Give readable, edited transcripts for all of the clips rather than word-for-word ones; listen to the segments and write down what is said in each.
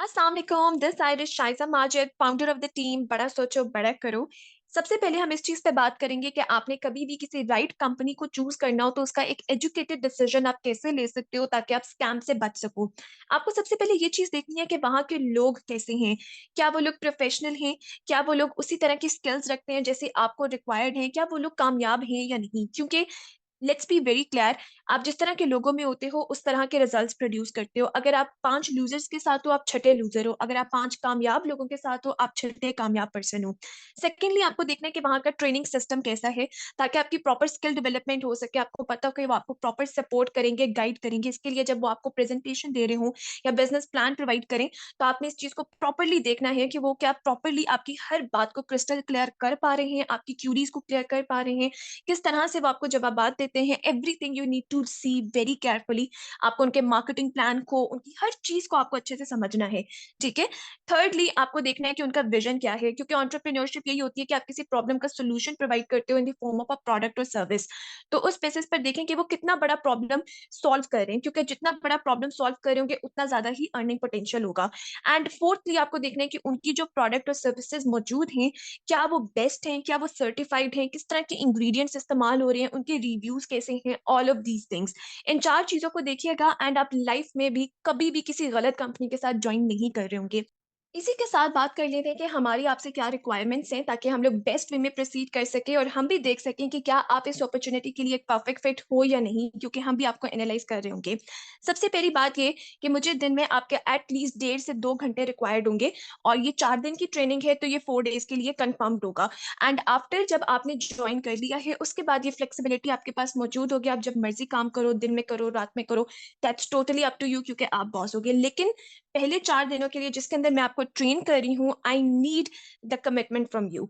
अस्सलाम वालेकुम, this side is Shaiza Majid, founder of the team बड़ा सोचो बड़ा करो। सबसे पहले हम इस चीज़ पे बात करेंगे कि आपने कभी भी किसी राइट कंपनी को चूज़ करना हो तो उसका एक एजुकेटेड डिसीजन आप कैसे ले सकते हो ताकि आप स्कैम से बच सको। आपको सबसे पहले ये चीज़ देखनी है कि वहाँ के लोग कैसे हैं? क्या वो लोग प्रोफेशनल हैं? क्या वो लोग उसी तरह की स्किल्स रखते हैं जैसे आपको रिक्वायर्ड हैं? क्या वो लोग कामयाब हैं या नहीं? क्योंकि लेट्स बी वेरी क्लियर, आप जिस तरह के लोगों में होते हो उस तरह के रिजल्ट्स प्रोड्यूस करते हो। अगर आप 5 लूज़र्स के साथ हो, आप छठे लूज़र हो। अगर आप 5 कामयाब लोगों के साथ हो, आप छठे कामयाब पर्सन हो। सेकंडली आपको देखना है कि वहाँ का ट्रेनिंग सिस्टम कैसा है, ताकि आपकी प्रॉपर स्किल डेवलपमेंट हो सके। आपको पता हो कि वो आपको प्रॉपर सपोर्ट करेंगे, गाइड करेंगे। इसके लिए जब वो आपको प्रेज़ेंटेशन दे रहे हों या बिज़नेस प्लान प्रोवाइड करें, तो आपने इस चीज़ को प्रॉपरली देखना है कि वो क्या प्रॉपरली आपकी हर बात को क्रिस्टल क्लियर कर पा रहे हैं, आपकी क्यूरीज़ को क्लियर कर पा रहे हैं, किस तरह से वो आपको जवाबात देते हैं, everything you need to see very carefully. आपको उनके मार्केटिंग प्लान को, उनकी हर चीज़ को आपको अच्छे से समझना है, ठीक है? थिर्डली आपको देखना है कि उनका विज़न क्या है, क्योंकि एंटरप्रेन्योरशिप यही होती है कि आप किसी प्रॉब्लम का सॉल्यूशन प्रोवाइड करते हो in the form of a product और सर्विस। तो उस बेसिस पर देखें कि वो कितना बड़ा प्रॉब्लम सॉल्व कर रहे हैं, क्योंकि जितना बड़ा प्रॉब्लम सॉल्व कर रहे होंगे, उतना ज़्यादा ही अर्निंग पोटेंशियल होगा। एंड फोर्थली आपको देखना है कि उनकी जो प्रोडक्ट और सर्विसेज़ मौजूद हैं, क्या वो बेस्ट हैं, क्या वो सर्टिफाइड हैं, किस तरह के इंग्रीडिएंट्स इस्तेमाल हो रहे हैं, उनके रिव्यूज़ कैसे हैं, ऑल ऑफ दीज़ थिंग्स। इन 4 चीज़ों को देखिएगा एंड आप लाइफ़ में भी कभी भी किसी गलत कंपनी के साथ जॉइन नहीं कर रहे होंगे। इसी के साथ बात कर लेते हैं कि हमारी आपसे क्या रिक्वायरमेंट्स हैं, ताकि हम लोग बेस्ट वे में प्रोसीड कर सकें और हम भी देख सकें कि क्या आप इस अपॉर्च्युनिटी के लिए एक परफेक्ट फिट हो या नहीं, क्योंकि हम भी आपको एनालाइज़ कर रहे होंगे। सबसे पहली बात ये कि मुझे दिन में आपके एट लीस्ट 1.5 से 2 घंटे रिक्वायर्ड होंगे, और ये 4 दिन की ट्रेनिंग है, तो ये 4 डेज़ के लिए कन्फर्म्ड होगा। एंड आफ्टर जब आपने जॉइन कर लिया है, उसके बाद ये फ्लेक्सिबिलिटी आपके पास मौजूद होगी, आप जब मर्ज़ी काम करो, दिन में करो, रात में करो, that's totally up to you, क्योंकि आप बॉस होगे। लेकिन पहले 4 दिनों के लिए जिसके अंदर मैं आपको ट्रेन कर रही हूँ, I need the commitment from you.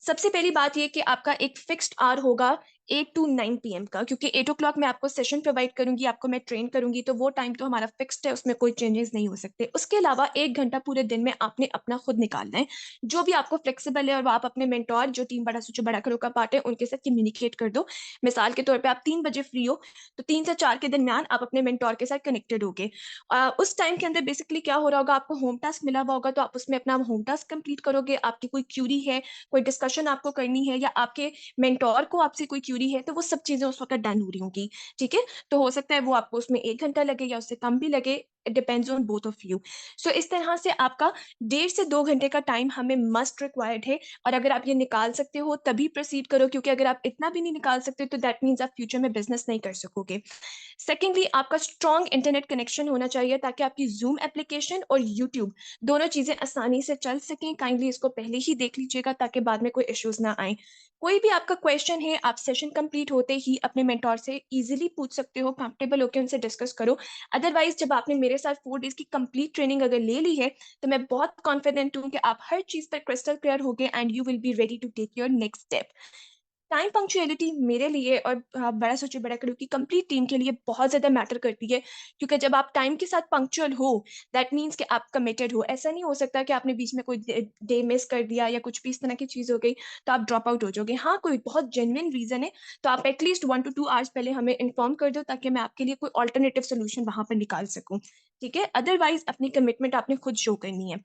सबसे पहली बात ये कि आपका एक फिक्स्ड आवर होगा 8 टू 9 पीएम का, क्योंकि 8 ओ क्लॉक मैं आपको सेशन प्रोवाइड करूँगी, आपको मैं ट्रेन करूँगी, तो वो टाइम तो हमारा फिक्स्ड है, उसमें कोई चेंजेस नहीं हो सकते। उसके अलावा 1 घंटा पूरे दिन में आपने अपना खुद निकालना है, जो भी आपको फ्लेक्सिबल है, और वो आप अपने मेंटर जो टीम बड़ा सोचो बड़ा करो का पार्ट है, उनके साथ कम्युनिकेट कर दो। मिसाल के तौर पे आप 3 बजे फ्री हो, तो 3 से 4 के दरमियान आप अपने मेंटर के साथ कनेक्टेड होगे। उस टाइम के अंदर बेसिकली क्या हो रहा होगा, आपको होम टास्क मिला हुआ होगा, तो आप उसमें अपना होम टास्क कंप्लीट करोगे। आपकी कोई क्यूरी है, कोई डिस्कशन आपको करनी है, या आपके मेंटर को आपसे कोई क्यूरी है, तो वो सब चीज़ें उस वक़्त डन हो रही होंगी, ठीक है? तो हो सकता है वो आपको उसमें 1 घंटा लगे या उससे कम भी लगे, it depends on both of you. So इस तरह से आपका 1.5 से 2 घंटे का टाइम हमें मस्ट रिक्वायर्ड है, और अगर आप ये निकाल सकते हो तभी प्रोसीड करो, क्योंकि अगर आप इतना भी नहीं निकाल सकते, तो दैट मीन्स आप फ्यूचर में बिज़नेस नहीं कर सकोगे। सेकेंडली आपका स्ट्रॉन्ग इंटरनेट कनेक्शन होना चाहिए, ताकि आपकी ज़ूम एप्लीकेशन और यूट्यूब दोनों चीज़ें आसानी से चल सकें। काइंडली इसको पहले ही देख लीजिएगा, ताकि बाद में कोई इश्यूज़ ना आएँ। कोई भी आपका क्वेश्चन है, आप सेशन कंप्लीट होते ही अपने मेंटर से ईज़िली पूछ सकते हो, कंफर्टेबल होके उनसे डिस्कस करो। अदरवाइज़ जब आपने मेरे साथ 4 डेज़ की कंप्लीट ट्रेनिंग अगर ले ली है, तो मैं बहुत कॉन्फिडेंट हूँ कि आप हर चीज़ पर क्रिस्टल क्लियर होगे and you will be ready to take your next step. Time punctuality मेरे लिए और बड़ा सोचे बड़ा करो की कंप्लीट टीम के लिए बहुत ज़्यादा मैटर करती है, क्योंकि जब आप टाइम के साथ पंक्चुअल हो, दैट मीन्स कि आप कमिटेड हो। ऐसा नहीं हो सकता कि आपने बीच में कोई डे मिस कर दिया या कुछ भी इस तरह की चीज़ हो गई, तो आप ड्रॉप आउट हो जाओगे। हाँ, कोई बहुत जेन्युइन रीज़न है, तो आप एटलीस्ट 1 टू 2 आवर्स पहले हमें इन्फॉर्म कर दो, ताकि मैं आपके लिए कोई अल्टरनेटिव सॉल्यूशन वहाँ पर निकाल सकूँ, ठीक है? अदरवाइज़ अपनी कमिटमेंट आपने खुद शो करनी है।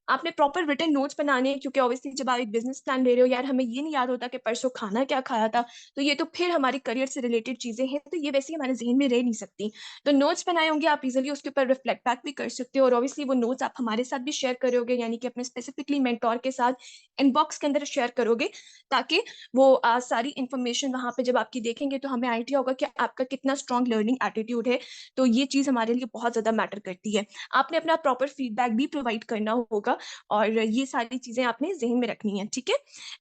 आपने प्रॉपर रिटन नोट्स बनाने हैं, क्योंकि ऑब्वियसली जब आप एक बिज़नेस प्लान ले रहे हो, यार हमें ये नहीं याद होता कि परसों खाना क्या खाया था, तो ये तो फिर हमारी करियर से रिलेटेड चीज़ें हैं, तो ये वैसे ही हमारे ज़हन में रह नहीं सकती। तो नोट्स बनाए होंगे, आप ईज़िली उसके ऊपर रिफ्लेक्ट बैक भी कर सकते हो, और ऑब्वियसली वो नोट्स आप हमारे साथ भी शेयर करोगे, यानी कि अपने स्पेसिफिकली मेंटर के साथ इनबॉक्स के अंदर शेयर करोगे, ताकि वो सारी इन्फॉर्मेशन वहाँ पे जब आपकी देखेंगे, तो हमें आइडिया होगा कि आपका कितना स्ट्रॉन्ग लर्निंग एटीट्यूड है। तो ये चीज़ हमारे लिए बहुत ज़्यादा मैटर करती है। आपने अपना प्रॉपर फीडबैक भी प्रोवाइड करना होगा, और ये सारी चीज़ें आपने ज़हन में रखनी है, ठीक है?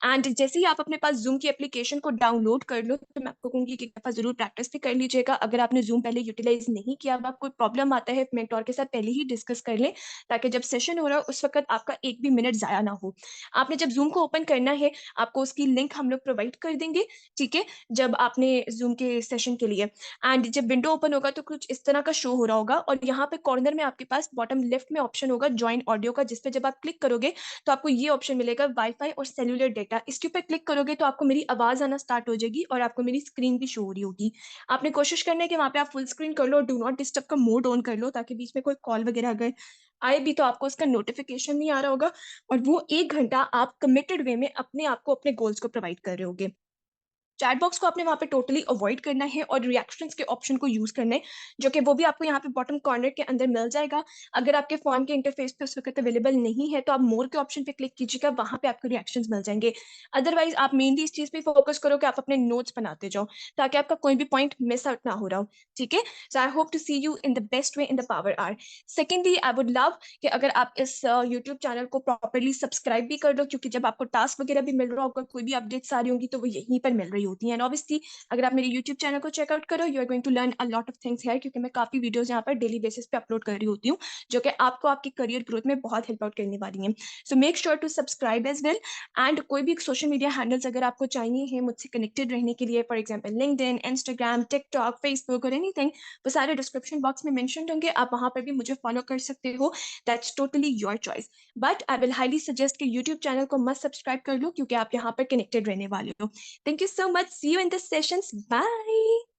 एंड जैसे ही आप अपने पास ज़ूम की एप्लीकेशन को डाउनलोड कर लो, तो मैं आपको कहूँगी कि एक दफ़ा ज़रूर प्रैक्टिस भी कर लीजिएगा। अगर आपने ज़ूम पहले यूटिलाइज़ नहीं किया हुआ, कोई प्रॉब्लम आता है, मेंटर के साथ पहले ही डिस्कस कर लें, ताकि जब सेशन हो रहा हो, उस वक़्त आपका एक भी मिनट ज़ाया ना हो। आपने जब ज़ूम को ओपन करना है, आपको उसकी लिंक हम लोग प्रोवाइड कर देंगे, ठीक है? जब आपने ज़ूम के सेशन के लिए, एंड जब विंडो ओपन होगा, तो कुछ इस तरह का शो हो रहा होगा, और यहाँ पे कॉर्नर में आपके पास बॉटम लेफ्ट में ऑप्शन होगा जॉइन ऑडियो का, जिस पे जब आप क्लिक करोगे, तो आपको ये ऑप्शन मिलेगा वाईफ़ाई और सेल्युलर डेटा। इसके ऊपर क्लिक करोगे, तो आपको मेरी आवाज़ आना स्टार्ट हो जाएगी, और आपको मेरी स्क्रीन भी शो हो रही होगी। आपने कोशिश करना है कि वहाँ पे आप फुल स्क्रीन कर लो और डू नॉट डिस्टर्ब का मोड ऑन कर लो, ताकि बीच में कोई कॉल वगैरह अगर आए भी तो आपको उसका नोटिफ़िकेशन नहीं आ रहा होगा और वो 1 घंटा आप कमिटेड वे में अपने आप को अपने गोल्स को प्रोवाइड कर रहे होगे। चैट बॉक्स को आपने वहाँ पे टोटली अवॉइड करना है और रिएक्शंस के ऑप्शन को यूज़ करना है, जो कि वो भी आपको यहाँ पे बॉटम कॉर्नर के अंदर मिल जाएगा। अगर आपके फ़ोन के इंटरफ़ेस पे उस वक़्त अवेलेबल नहीं है, तो आप मोर के ऑप्शन पे क्लिक कीजिएगा, वहाँ पे आपको रिएक्शंस मिल जाएँगे। अदरवाइज़ आप मेनली इस चीज़ पे फ़ोकस करो कि आप अपने नोट्स बनाते जाओ, ताकि आपका कोई भी पॉइंट मिस आउट ना हो रहा हो, ठीक है? So I hope to see you in the best way in the power hour. Secondly, I would love कि अगर आप इस यूट्यूब चैनल को प्रॉपर्ली सब्सक्राइब भी कर लो, क्योंकि जब आपको टास्क वगैरह भी मिल रहा होगा, कोई भी अपडेट्स आ रही होंगी, तो वो यहीं पर मिल रही होती हैं। एंड ऑब्वियसली अगर आप मेरे यूट्यूब चैनल को चेकआउट करो, you are going to learn a lot of things here, क्योंकि मैं काफ़ी वीडियोज़ यहाँ पर डेली बेसिस पे अपलोड कर रही होती हूँ, जो कि आपको आपकी करियर ग्रोथ में बहुत हेल्प आउट करने वाली हैं। So make sure to subscribe as well. And कोई भी सोशल मीडिया हैंडल्स अगर आपको चाहिए हैं मुझसे कनेक्टेड रहने के लिए, for example LinkedIn, Instagram, TikTok, Facebook और एनीथिंग, वो सारे डिस्क्रिप्शन बॉक्स में मेंशन्ड होंगे। आप वहाँ पर भी मुझे फॉलो कर सकते हो। That's totally your choice. But I will highly suggest कि यूट्यूब चैनल को मस्ट सब्सक्राइब कर लो, क्योंकि आप यहाँ पर कनेक्टेड रहने वाले हो। Thank you so much. See you in the sessions. Bye.